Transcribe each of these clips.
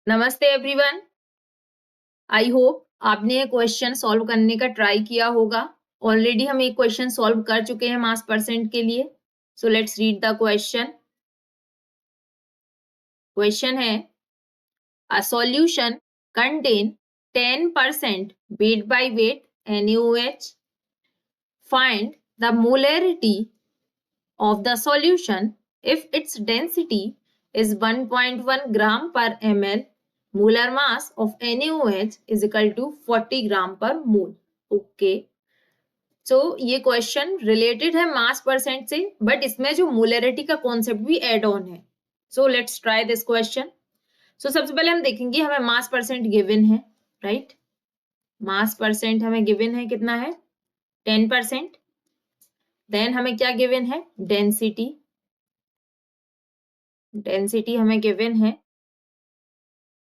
नमस्ते everyone. I hope आपने ये क्वेश्चन सॉल्व करने का ट्राई किया होगा। ऑलरेडी हम एक क्वेश्चन सॉल्व कर चुके हैं मास परसेंट के लिए। So let's read the question. Question है a solution contain 10% weight by weight NaOH. Find the molarity of the solution if its density is 1.1 gram per ml. Molar mass of NaOH is equal to 40 gram per mole. Okay. सो ये question related है मास percent से, but इसमें जो molarity का concept भी add on है। So let's try this question. So सबसे पहले हम देखेंगे हमें मास परसेंट गिवन है, राइट। मास परसेंट हमें गिवन है, कितना है 10%। देन हमें क्या गिवन है, डेंसिटी। डेंसिटी हमें गिवन है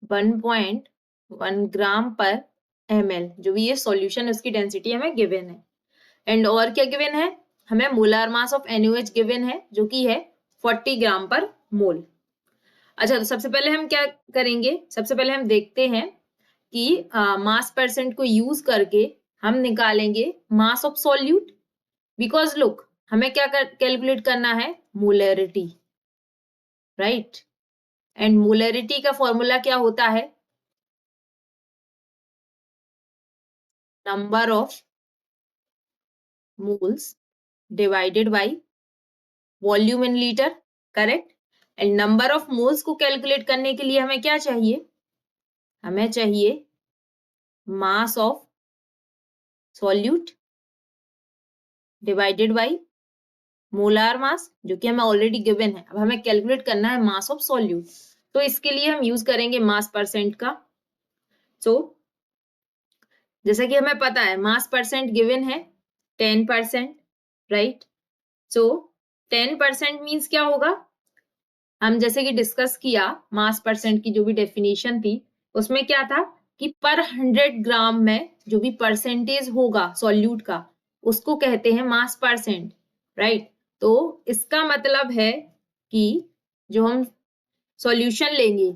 1.1 ग्राम पर ml। जो भी ये सॉल्यूशन है उसकी डेंसिटी हमें गिवन है। एंड और क्या गिवन है, हमें molar mass of NaOH given है जो कि है 40 ग्राम पर मोल। अच्छा, तो सबसे पहले हम क्या करेंगे, सबसे पहले हम देखते हैं कि मास परसेंट को यूज करके हम निकालेंगे mass of solute. Because look, हमें क्या कैलकुलेट करना है, मोलरिटी, राइट। एंड मोलरिटी का फॉर्मूला क्या होता है, number of moles divided by volume in litre, correct. And number of moles को कैलकुलेट करने के लिए हमें क्या चाहिए, हमें चाहिए mass of solute divided by molar mass, जो कि हमें ऑलरेडी गिवन है। अब हमें कैलकुलेट करना है मास ऑफ सॉल्यूट, तो इसके लिए हम यूज करेंगे मास परसेंट का। सो जैसा कि हमें पता है मास परसेंट गिवन है 10%, राइट। सो 10% मीन्स क्या होगा, हम जैसे कि डिस्कस किया मास परसेंट की जो भी डेफिनेशन थी उसमें क्या था कि पर 100 ग्राम में जो भी परसेंटेज होगा सॉल्यूट का उसको कहते हैं मास परसेंट, राइट। तो इसका मतलब है कि जो हम सॉल्यूशन लेंगे,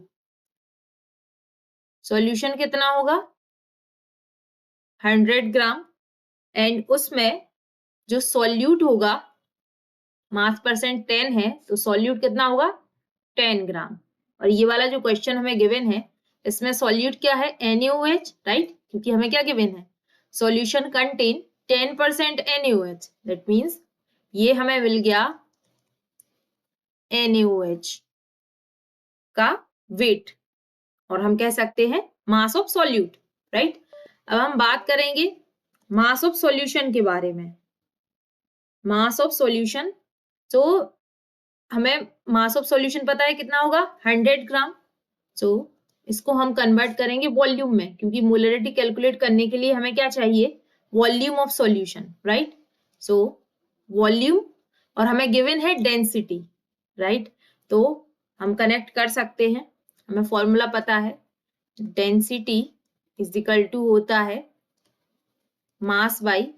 सॉल्यूशन कितना होगा 100 ग्राम, एंड उसमें जो सॉल्यूट होगा मास परसेंट 10 है तो सॉल्यूट कितना होगा 10 ग्राम। और ये वाला जो क्वेश्चन हमें गिवन है इसमें सॉल्यूट क्या है, NaOH, राइट। क्योंकि हमें क्या गिवन है, solution contain 10% NaOH। That means ये हमें मिल गया NaOH का वेट, और हम कह सकते हैं मास ऑफ सॉल्यूट, राइट। अब हम बात करेंगे मास ऑफ सॉल्यूशन के बारे में। मास ऑफ सॉल्यूशन, तो हमें मास ऑफ सॉल्यूशन पता है कितना होगा 100 ग्राम। सो इसको हम कन्वर्ट करेंगे वॉल्यूम में, क्योंकि मोलरिटी कैलकुलेट करने के लिए हमें क्या चाहिए, volume of solution, right. So volume, और हमें गिवन है डेंसिटी, राइट। तो हम कनेक्ट कर सकते हैं, हमें फॉर्मूला पता है, डेंसिटी इज इक्वल टू होता है mass by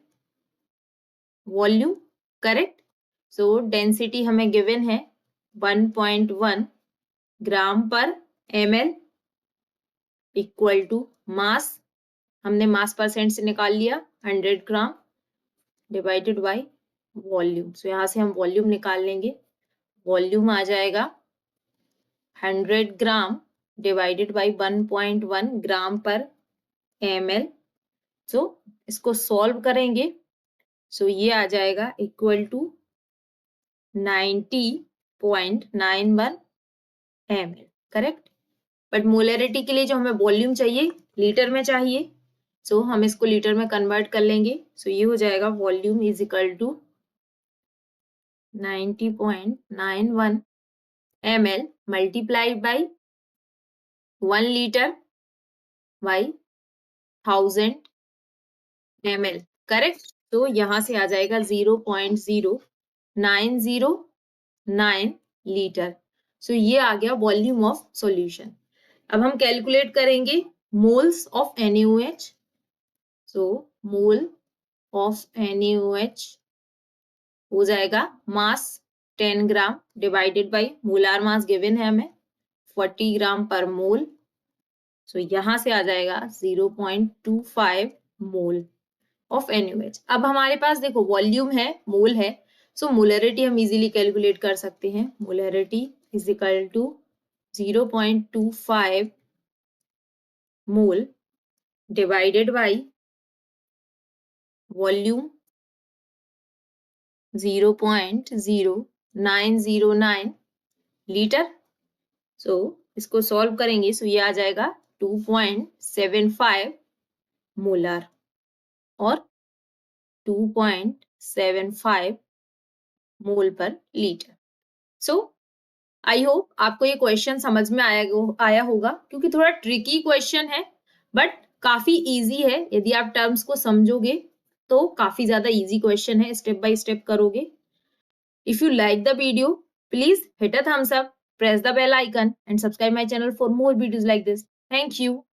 volume, correct. So density हमें गिवन है 1.1 ग्राम पर ml इक्वल टू मास, हमने मास परसेंट से निकाल लिया 100 ग्राम डिवाइडेड बाय वॉल्यूम। सो यहाँ से हम वॉल्यूम निकाल लेंगे, वॉल्यूम आ जाएगा 100 ग्राम डिवाइडेड बाय 1.1 ग्राम पर ml। सो इसको सॉल्व करेंगे, सो ये आ जाएगा equal to 90.91 ml, correct. But molarity के लिए जो हमें वॉल्यूम चाहिए लीटर में चाहिए, सो हम इसको लीटर में कन्वर्ट कर लेंगे। सो ये हो जाएगा volume is equal to 90.91 ml multiplied by 1 litre by 1000 ml, correct. तो यहाँ से आ जाएगा 0.0909 लीटर। सो ये आ गया वॉल्यूम ऑफ सॉल्यूशन। अब हम कैलकुलेट करेंगे moles of NaOH। So mole of NaOH हो जाएगा मास 10 gram divided by molar mass given है हमें 40 ग्राम पर मोल सो यहाँ से आ जाएगा 0.25 मोल ऑफ NaOH। अब हमारे पास देखो वॉल्यूम है, मोल है, सो मोलरिटी हम इजीली कैलकुलेट कर सकते हैं। Molarity is equal to 0.25 mole divided by volume 0.0909 litre. So इसको सॉल्व करेंगे, सो ये आ जाएगा 2.75 मोलर और 2.75 मोल पर लीटर। सो आई होप आपको ये क्वेश्चन समझ में आया होगा, क्योंकि थोड़ा ट्रिकी क्वेश्चन है बट काफी इजी है। यदि आप टर्म्स को समझोगे तो काफी ज्यादा इजी क्वेश्चन है, स्टेप बाय स्टेप करोगे। If you like the video, please hit a thumbs up, press the bell icon and subscribe my channel for more videos like this. Thank you.